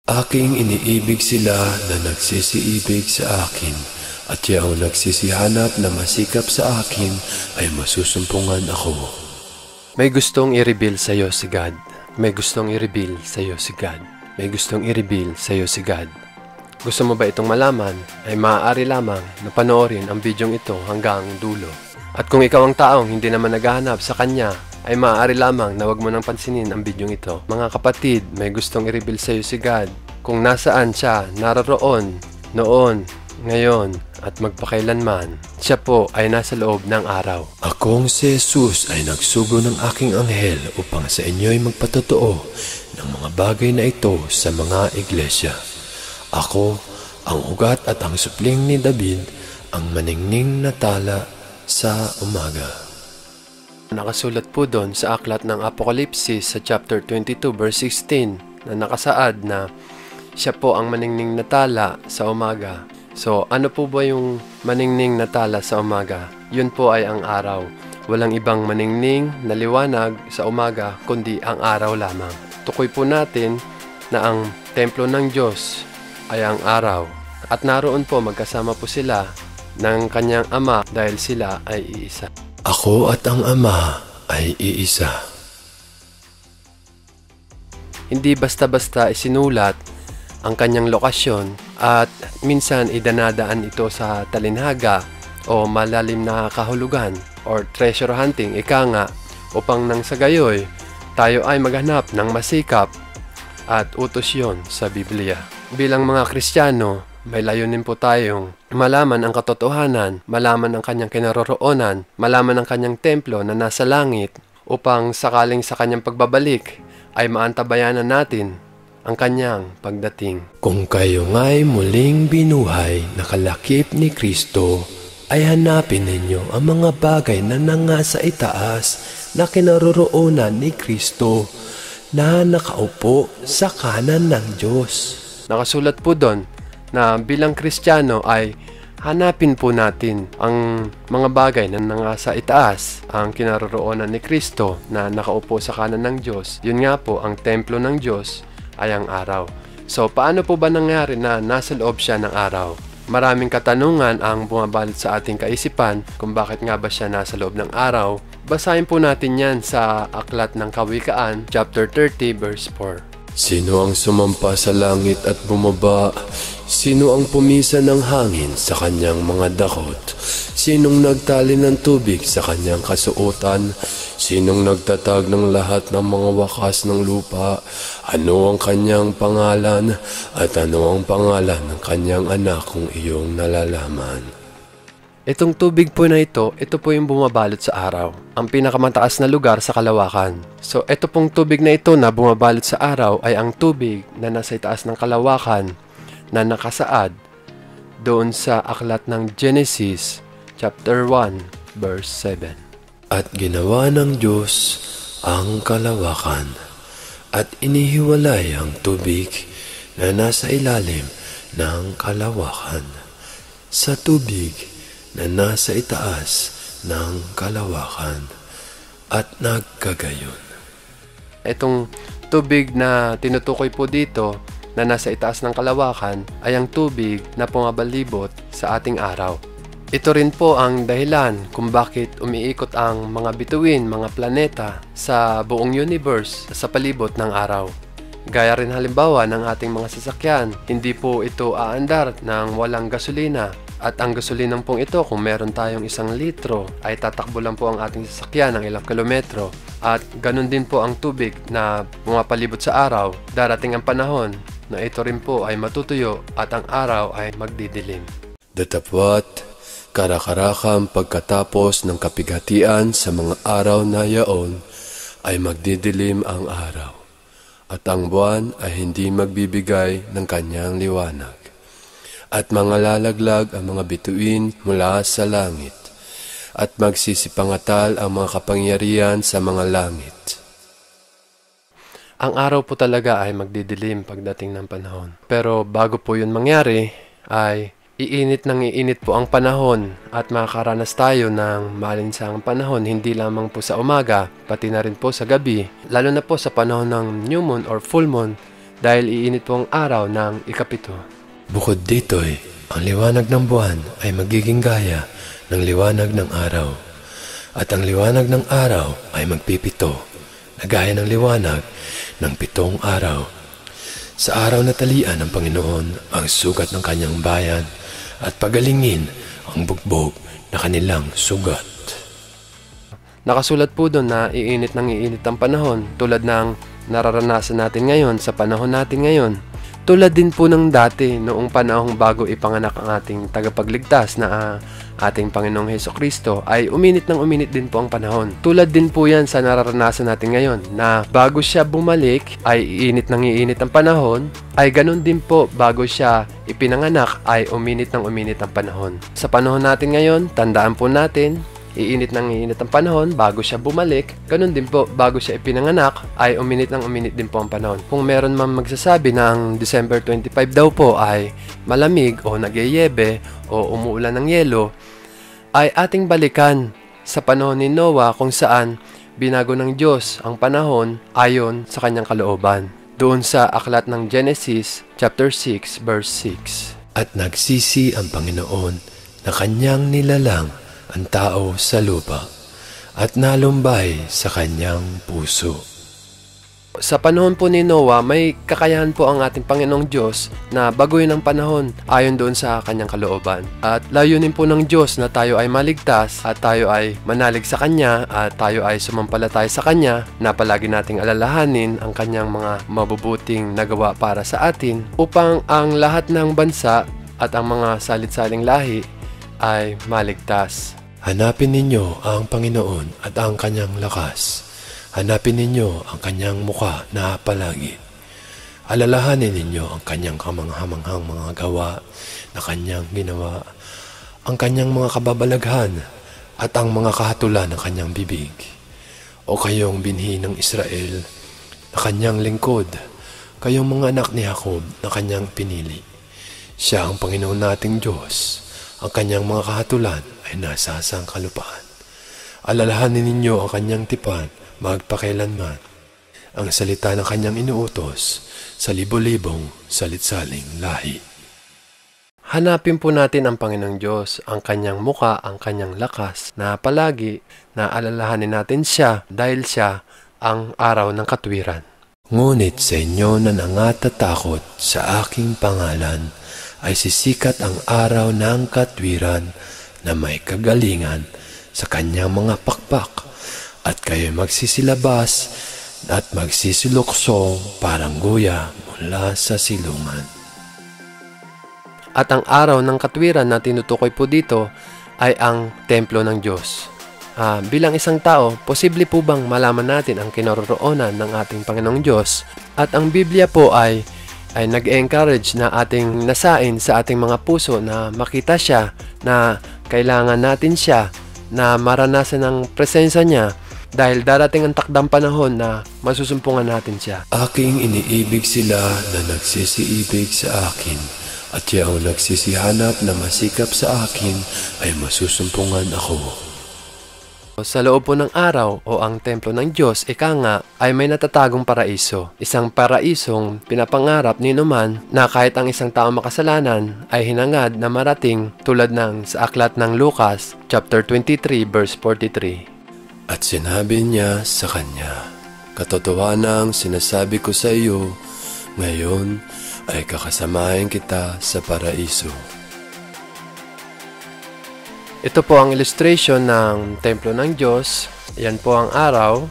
Aking iniibig sila na nagsisiibig sa akin, at yaong nagsisihanap na masikap sa akin ay masusumpungan ako. May gustong i-reveal sa iyo si God. May gustong i-reveal sa iyo si God. May gustong i-reveal sa iyo si God. Gusto mo ba itong malaman? Ay maaari lamang na panoorin ang bidyong ito hanggang dulo. At kung ikaw ang taong hindi naman naghahanap sa Kanya, ay maaari lamang na wag mo nang pansinin ang bidyong ito. Mga kapatid, may gustong i-reveal sa iyo si God. Kung nasaan siya, naroroon, noon, ngayon, at magpakailanman, siya po ay nasa loob ng araw. Akong si Jesus ay nagsugo ng aking anghel upang sa inyo'y magpatotoo ng mga bagay na ito sa mga iglesia. Ako, ang ugat at ang supling ni David, ang maningning na tala sa umaga. Nakasulat po doon sa aklat ng Apokalipsis sa chapter 22 verse 16 na nakasaad na siya po ang maningning na tala sa umaga. So ano po ba yung maningning na tala sa umaga? Yun po ay ang araw. Walang ibang maningning na liwanag sa umaga kundi ang araw lamang. Tukoy po natin na ang templo ng Diyos ay ang araw. At naroon po magkasama po sila ng kanyang ama dahil sila ay iisa. Ako at ang Ama ay iisa. Hindi basta-basta isinulat ang kanyang lokasyon at minsan idanadaan ito sa talinhaga o malalim na kahulugan or treasure hunting, ika nga, upang nang sa gayoy tayo ay maghanap ng masikap at utos yon sa Biblia. Bilang mga Kristiyano, may layunin po tayong malaman ang katotohanan, malaman ang kanyang kinaroroonan, malaman ang kanyang templo na nasa langit upang sakaling sa kanyang pagbabalik ay maantabayanan natin ang kanyang pagdating. Kung kayo nga'y muling binuhay na kalakip ni Kristo, ay hanapin ninyo ang mga bagay na nangasa itaas na kinaroroonan ni Kristo na nakaupo sa kanan ng Diyos. Nakasulat po doon na bilang Kristiyano ay hanapin po natin ang mga bagay na nangasa itaas, ang kinaroroonan ni Kristo na nakaupo sa kanan ng Diyos. Yun nga po, ang templo ng Diyos ay ang araw. So, paano po ba nangyari na nasa loob siya ng araw? Maraming katanungan ang bumabalot sa ating kaisipan kung bakit nga ba siya nasa loob ng araw. Basahin po natin yan sa Aklat ng Kawikaan, chapter 30, verse 4. Sino ang sumampa sa langit at bumaba? Sino ang pumisa ng hangin sa kanyang mga dakot? Sinong nagtali ng tubig sa kanyang kasuotan? Sinong nagtatag ng lahat ng mga wakas ng lupa? Ano ang kanyang pangalan? At ano ang pangalan ng kanyang anak kung iyong nalalaman? Itong tubig po na ito po yung bumabalot sa araw. Ang pinakamataas na lugar sa kalawakan. So, ito pong tubig na ito na bumabalot sa araw ay ang tubig na nasa itaas ng kalawakan na nakasaad doon sa aklat ng Genesis chapter 1 verse 7. At ginawa ng Diyos ang kalawakan at inihiwalay ang tubig na nasa ilalim ng kalawakan sa tubig na nasa itaas ng kalawakan at nagkagayon. Itong tubig na tinutukoy po dito na nasa itaas ng kalawakan ay ang tubig na pumabalibot sa ating araw. Ito rin po ang dahilan kung bakit umiikot ang mga bituin, mga planeta sa buong universe sa palibot ng araw. Gaya rin halimbawa ng ating mga sasakyan, hindi po ito aandar ng walang gasolina. At ang gasolinang pong ito, kung meron tayong 1 litro, ay tatakbo lang po ang ating sasakyan ng ilang kilometro. At ganun din po ang tubig na pumapalibot sa araw. Darating ang panahon na ito rin po ay matutuyo at ang araw ay magdidilim. Datapwat, karakarakam pagkatapos ng kapigatian sa mga araw na yaon, ay magdidilim ang araw. At ang buwan ay hindi magbibigay ng kanyang liwanag. At mga lalaglag ang mga bituin mula sa langit, at magsisipangatal ang mga kapangyarihan sa mga langit. Ang araw po talaga ay magdidilim pagdating ng panahon. Pero bago po yun mangyari, ay iinit po ang panahon at makakaranas tayo ng malinsangang panahon, hindi lamang po sa umaga, pati na rin po sa gabi, lalo na po sa panahon ng new moon or full moon. dahil iinit po ang araw ng ikapito. Bukod dito'y, ang liwanag ng buwan ay magiging gaya ng liwanag ng araw. At ang liwanag ng araw ay magpipito, na gaya ng liwanag ng 7 araw. Sa araw na talian ng Panginoon ang sugat ng kanyang bayan at pagalingin ang bugbog na kanilang sugat. Nakasulat po doon na iinit ang panahon tulad ng nararanasan natin ngayon sa panahon natin ngayon. Tulad din po ng dati noong panahong bago ipanganak ang ating tagapagligtas na ating Panginoong Hesukristo ay uminit din po ang panahon. Tulad din po yan sa nararanasan natin ngayon na bago siya bumalik ay iinit ang panahon, ay ganun din po bago siya ipinanganak ay uminit ang panahon. Sa panahon natin ngayon, tandaan po natin, iinit ang panahon bago siya bumalik. Ganun din po, bago siya ipinanganak, ay uminit din po ang panahon. Kung meron man magsasabi na ang December 25 daw po ay malamig o nagyayebe o umuulan ng yelo, ay ating balikan sa panahon ni Noah kung saan binago ng Diyos ang panahon ayon sa kanyang kalooban. Doon sa aklat ng Genesis chapter 6 verse 6. At nagsisi ang Panginoon na kanyang nilalang ang tao sa lupa at nalumbay sa kanyang puso. Sa panahon po ni Noah, may kakayahan po ang ating Panginoong Diyos na baguhin ang panahon ayon doon sa kanyang kalooban. At layunin po ng Diyos na tayo ay maligtas at tayo ay manalig sa Kanya at tayo ay sumampalataya sa Kanya, na palagi nating alalahanin ang Kanyang mga mabubuting nagawa para sa atin upang ang lahat ng bansa at ang mga salit-saling lahi ay maligtas. Hanapin ninyo ang Panginoon at ang kanyang lakas. Hanapin ninyo ang kanyang muka na palagi. Alalahanin ninyo ang kanyang kamanghamanghang mga gawa na kanyang ginawa, ang kanyang mga kababalaghan at ang mga kahatulan ng kanyang bibig. O kayong binhi ng Israel na kanyang lingkod, kayong mga anak ni Jacob na kanyang pinili. Siya ang Panginoon nating Diyos. Ang kanyang mga kahatulan ay nasa sangkalupaan. Alalahanin ninyo ang kanyang tipan magpakailanman, ang salita ng kanyang inuutos sa libo-libong salitsaling lahi. Hanapin po natin ang Panginoong Diyos, ang kanyang muka, ang kanyang lakas, na palagi na alalahanin natin siya dahil siya ang araw ng katwiran. Ngunit sa inyo na nangatatakot sa aking pangalan, ay sisikat ang araw ng katwiran na may kagalingan sa kanyang mga pakpak, at kayo magsisilabas at magsisiluksong parang guya mula sa silungan. At ang araw ng katwiran na tinutukoy po dito ay ang templo ng Diyos. Bilang isang tao, posible po bang malaman natin ang kinaroroonan ng ating Panginoong Diyos? At ang Biblia po ay nag-encourage na ating nasain sa ating mga puso na makita siya, na kailangan natin siya, na maranasan ang presensya niya, dahil darating ang takdang panahon na masusumpungan natin siya. Aking iniibig sila na nagsisiibig sa akin, at yaong nagsisihanap na masikap sa akin ay masusumpungan ako. Sa loob po ng araw o ang templo ng Diyos, ika nga, ay may natatagong paraiso. Isang paraisong pinapangarap ni Numan na kahit ang isang tao makasalanan ay hinangad na marating, tulad ng sa aklat ng Lucas chapter 23 verse 43. At sinabi niya sa kanya, katotohanang sinasabi ko sa iyo, ngayon ay kakasamahin kita sa paraiso. Ito po ang illustration ng templo ng Diyos. Yan po ang araw.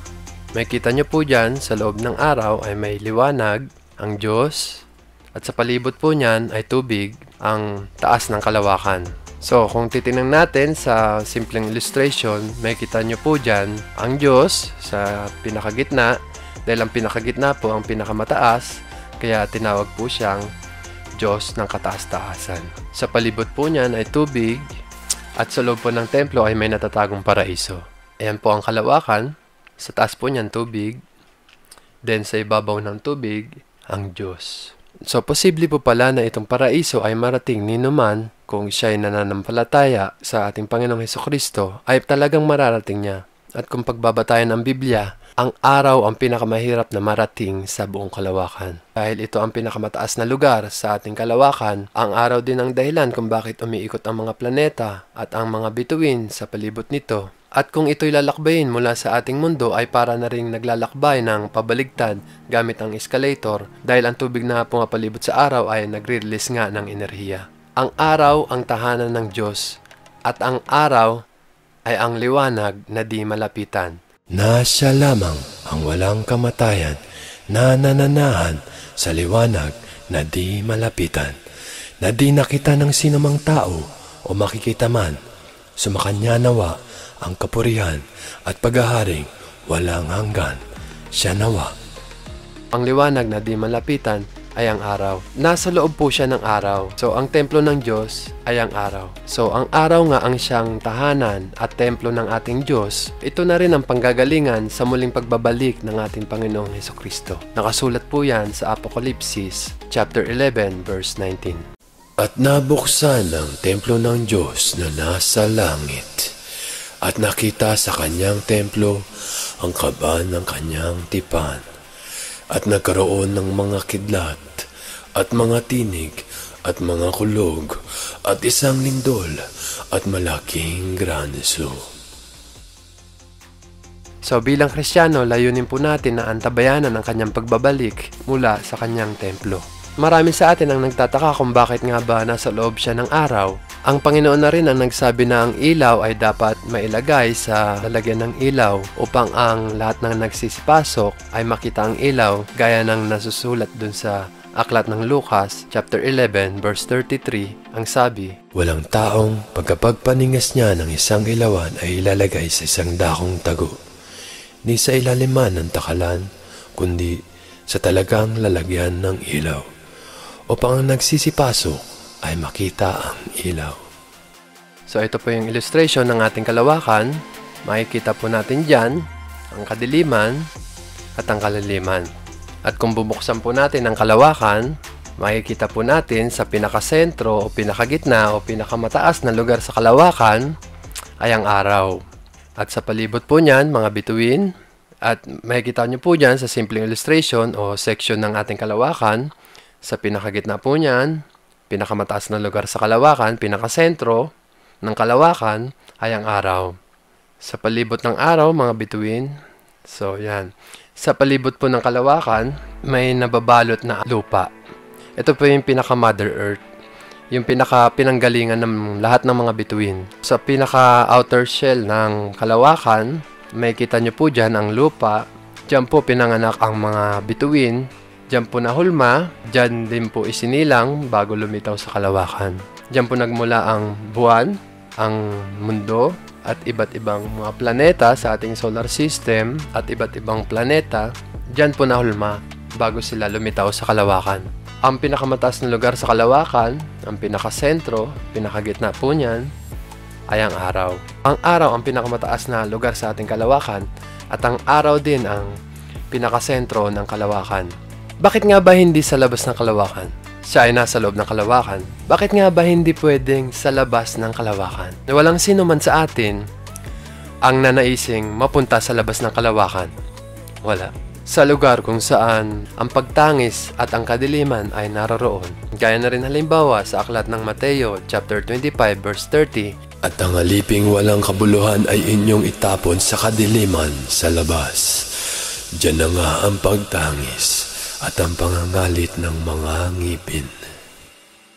May kita nyo po dyan, sa loob ng araw ay may liwanag, ang Diyos. At sa palibot po niyan ay tubig, ang taas ng kalawakan. So, kung titingnan natin sa simpleng illustration, may kita nyo po dyan ang Diyos sa pinakagitna. Dahil ang pinakagitna po ang pinakamataas, kaya tinawag po siyang Diyos ng kataas-taasan. Sa palibot po niyan ay tubig, at sa loob po ng templo ay may natatagong paraiso. Ayan po ang kalawakan, sa taas po niyan tubig, then sa ibabaw ng tubig, ang Diyos. So, posible po pala na itong paraiso ay marating ni Numan kung siya ay nananampalataya sa ating Panginoong Hesukristo, ay talagang mararating niya. at kung pagbabatayan ang Biblia, ang araw ang pinakamahirap na marating sa buong kalawakan. Dahil ito ang pinakamataas na lugar sa ating kalawakan, ang araw din ang dahilan kung bakit umiikot ang mga planeta at ang mga bituin sa palibot nito. At kung ito'y lalakbayin mula sa ating mundo ay para na ring naglalakbay ng pabaligtad gamit ang escalator dahil ang tubig na pumapalibot sa araw ay nagre-release nga ng enerhiya. Ang araw ang tahanan ng Diyos at ang araw ay ang liwanag na di malapitan. Nasa lamang ang walang kamatayan na nananahan sa liwanag na di malapitan, na di nakita ng sinumang tao o makikita man. Sumakanya nawa ang kapurihan at paghaharing walang hanggan. Siya nawa. Ang liwanag na di malapitan ay ang araw. Nasa loob po siya ng araw. So, ang templo ng Diyos ay ang araw. So, ang araw nga ang siyang tahanan at templo ng ating Diyos. Ito na rin ang panggagalingan sa muling pagbabalik ng ating Panginoong Hesukristo. Nakasulat po yan sa Apokalipsis, chapter 11, verse 19. At nabuksan ang templo ng Diyos na nasa langit. At nakita sa kanyang templo ang kaban ng kanyang tipan. At nagkaroon ng mga kidlat, at mga tinig, at mga kulog, at isang lindol, at malaking granizo. So bilang Kristiyano, layunin po natin na antabayanan ang kanyang pagbabalik mula sa kanyang templo. Marami sa atin ang nagtataka kung bakit nga ba nasa loob siya ng araw. Ang Panginoon na rin ang nagsabi na ang ilaw ay dapat mailagay sa lalagyan ng ilaw upang ang lahat ng nagsisipasok ay makita ang ilaw gaya ng nasusulat dun sa Aklat ng Lucas, chapter 11, verse 33, ang sabi, Walang taong pagkapagpaningas niya ng isang ilawan ay ilalagay sa isang dakong tago, ni sa ilaliman ng takalan, kundi sa talagang lalagyan ng ilaw, upang ang nagsisipasok ay makita ang ilaw. So ito po yung illustration ng ating kalawakan. Makikita po natin dyan ang kadiliman at ang kalaliman. At kung bubuksan po natin ang kalawakan, makikita po natin sa pinakasentro o pinakagitna o pinakamataas na lugar sa kalawakan ay ang araw. At sa palibot po niyan, mga bituin, at makikita nyo po dyan sa simpleng illustration o section ng ating kalawakan, sa pinakagitna po niyan, pinakamataas na lugar sa kalawakan, pinakasentro ng kalawakan ay ang araw. Sa palibot ng araw, mga bituin, so yan. Sa palibot po ng kalawakan, may nababalot na lupa. Ito po yung pinaka-Mother Earth, yung pinaka-pinanggalingan ng lahat ng mga bituin. Sa pinaka-outer shell ng kalawakan, may kita nyo po dyan ang lupa. Diyan po pinanganak ang mga bituin. Diyan po nahulma, diyan din po isinilang bago lumitaw sa kalawakan. Diyan po nagmula ang buwan, ang mundo, at iba't ibang mga planeta sa ating solar system at iba't ibang planeta. Diyan po nahulma bago sila lumitaw sa kalawakan. Ang pinakamataas na lugar sa kalawakan, ang pinakasentro, pinakagitna po niyan, ay ang araw. Ang araw ang pinakamataas na lugar sa ating kalawakan at ang araw din ang pinakasentro ng kalawakan. Bakit nga ba hindi sa labas ng kalawakan? Siya ay nasa loob ng kalawakan. Bakit nga ba hindi pwedeng sa labas ng kalawakan? Walang sino man sa atin ang nanaising mapunta sa labas ng kalawakan. Wala. Sa lugar kung saan ang pagtangis at ang kadiliman ay naroroon. Gaya na rin halimbawa sa aklat ng Mateo chapter 25 verse 30. At ang aliping walang kabuluhan ay inyong itapon sa kadiliman sa labas. Diyan na nga ang pagtangis at ang pangangalit ng mga ngipin.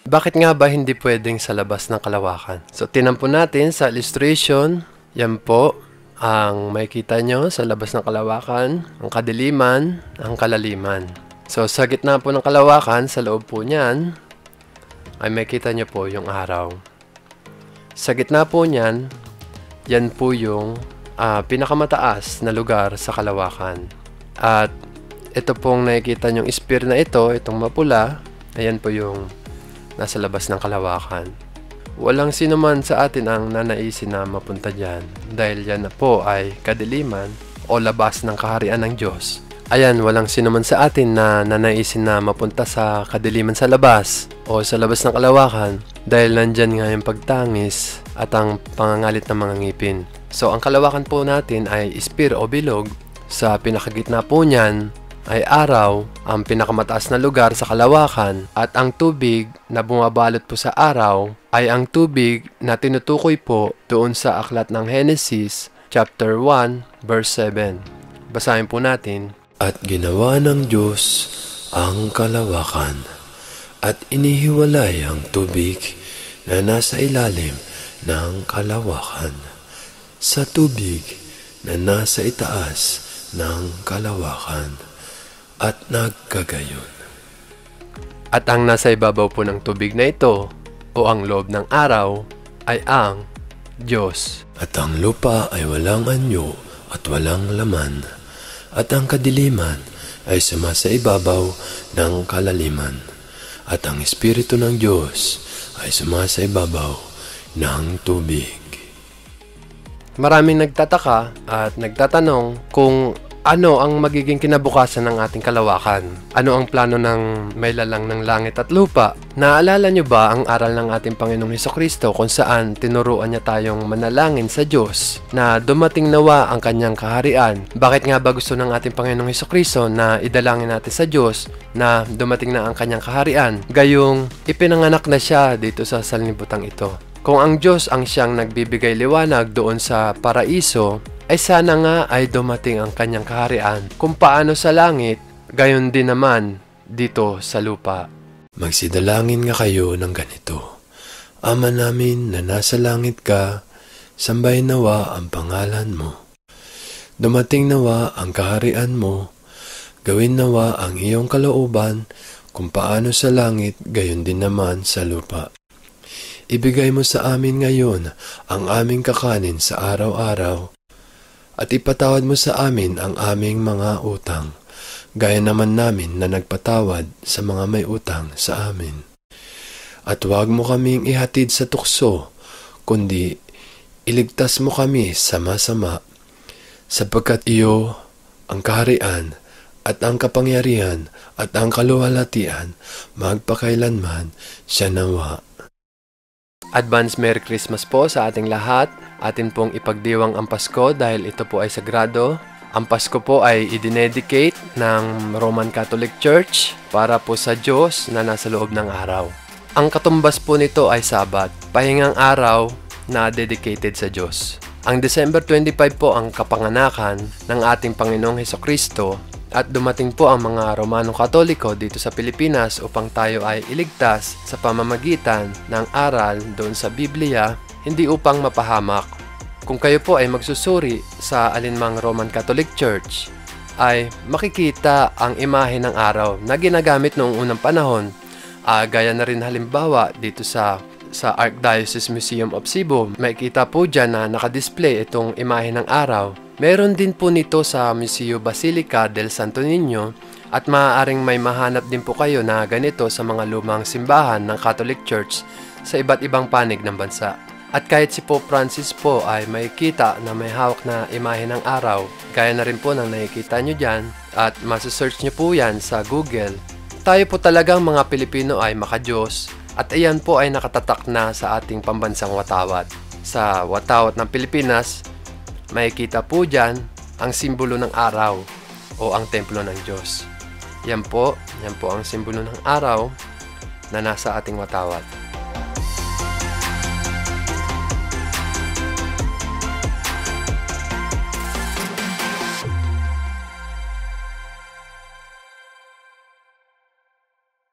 Bakit nga ba hindi pwedeng sa labas ng kalawakan? So, tinan po natin sa illustration. Yan po ang makikita nyo sa labas ng kalawakan, ang kadiliman, ang kalaliman. So, sa gitna po ng kalawakan, sa loob po niyan, ay makikita nyo po yung araw. Sa gitna po niyan, yan po yung pinakamataas na lugar sa kalawakan. At ito pong nakikita nyong sphere na ito, itong mapula, ayan po yung nasa labas ng kalawakan. Walang sino man sa atin ang nanaisin na mapunta dyan dahil yan na po ay kadiliman o labas ng kaharian ng Diyos. Ayan, walang sino man sa atin na nanaisin na mapunta sa kadiliman sa labas o sa labas ng kalawakan dahil nandyan nga yung pagtangis at ang pangangalit ng mga ngipin. So, ang kalawakan po natin ay sphere o bilog. Sa pinakagitna po niyan ay araw, ang pinakamataas na lugar sa kalawakan, at ang tubig na bumabalot po sa araw ay ang tubig na tinutukoy po doon sa aklat ng Genesis chapter 1 verse 7. Basahin po natin. At ginawa ng Diyos ang kalawakan, at inihiwalay ang tubig na nasa ilalim ng kalawakan sa tubig na nasa itaas ng kalawakan, at nagkagayon. At ang nasa ibabaw po ng tubig na ito o ang loob ng araw ay ang Diyos. At ang lupa ay walang anyo at walang laman, at ang kadiliman ay sumasa ibabaw ng kalaliman, at ang Espiritu ng Diyos ay sumasa ibabaw ng tubig. Maraming nagtataka at nagtatanong kung ano ang magiging kinabukasan ng ating kalawakan. Ano ang plano ng may lalang ng langit at lupa? Naalala nyo ba ang aral ng ating Panginoong Hesukristo kung saan tinuruan niya tayong manalangin sa Diyos na dumating nawa ang kanyang kaharian? Bakit nga ba gusto ng ating Panginoong Hesukristo na idalangin natin sa Diyos na dumating na ang kanyang kaharian? Gayong ipinanganak na siya dito sa sanlibutan ito. Kung ang Diyos ang siyang nagbibigay liwanag doon sa paraiso, ay sana nga ay dumating ang kanyang kaharian. Kung paano sa langit, gayon din naman dito sa lupa. Magsidalangin nga kayo ng ganito. Ama namin na nasa langit ka, sambahin nawa ang pangalan mo. Dumating nawa ang kaharian mo, gawin nawa ang iyong kalooban, kung paano sa langit, gayon din naman sa lupa. Ibigay mo sa amin ngayon ang aming kakanin sa araw-araw, at ipatawad mo sa amin ang aming mga utang, gaya naman namin na nagpatawad sa mga may utang sa amin. At huwag mo kaming ihatid sa tukso, kundi iligtas mo kami sa masama, sapagkat iyo ang kaharian at ang kapangyarihan at ang kaluwalhatian magpakailanman siya nawa. Advance Merry Christmas po sa ating lahat. Atin pong ipagdiwang ang Pasko dahil ito po ay sagrado. Ang Pasko po ay idinedicate ng Roman Catholic Church para po sa Diyos na nasa loob ng araw. Ang katumbas po nito ay Sabat, pahingang araw na dedicated sa Diyos. Ang December 25 po ang kapanganakan ng ating Panginoong Hesukristo, at dumating po ang mga Romano Katoliko dito sa Pilipinas upang tayo ay iligtas sa pamamagitan ng aral doon sa Biblia, hindi upang mapahamak. Kung kayo po ay magsusuri sa alinmang Roman Catholic Church, ay makikita ang imahe ng araw na ginagamit noong unang panahon. Gaya na rin halimbawa dito sa Archdiocese Museum of Cebu, makikita po dyan na nakadisplay itong imahe ng araw. Meron din po nito sa Museo Basilica del Santo Niño, at maaaring may mahanap din po kayo na ganito sa mga lumang simbahan ng Catholic Church sa iba't ibang panig ng bansa. At kahit si Pope Francis po ay makikita na may hawak na imahe ng araw, gaya na rin po ng nakikita nyo dyan, at masasearch nyo po yan sa Google. Tayo po talagang mga Pilipino ay makadiyos, at iyan po ay nakatatak na sa ating pambansang watawat. Sa watawat ng Pilipinas, makikita po dyan ang simbolo ng araw o ang templo ng Diyos. Yan po ang simbolo ng araw na nasa ating watawat.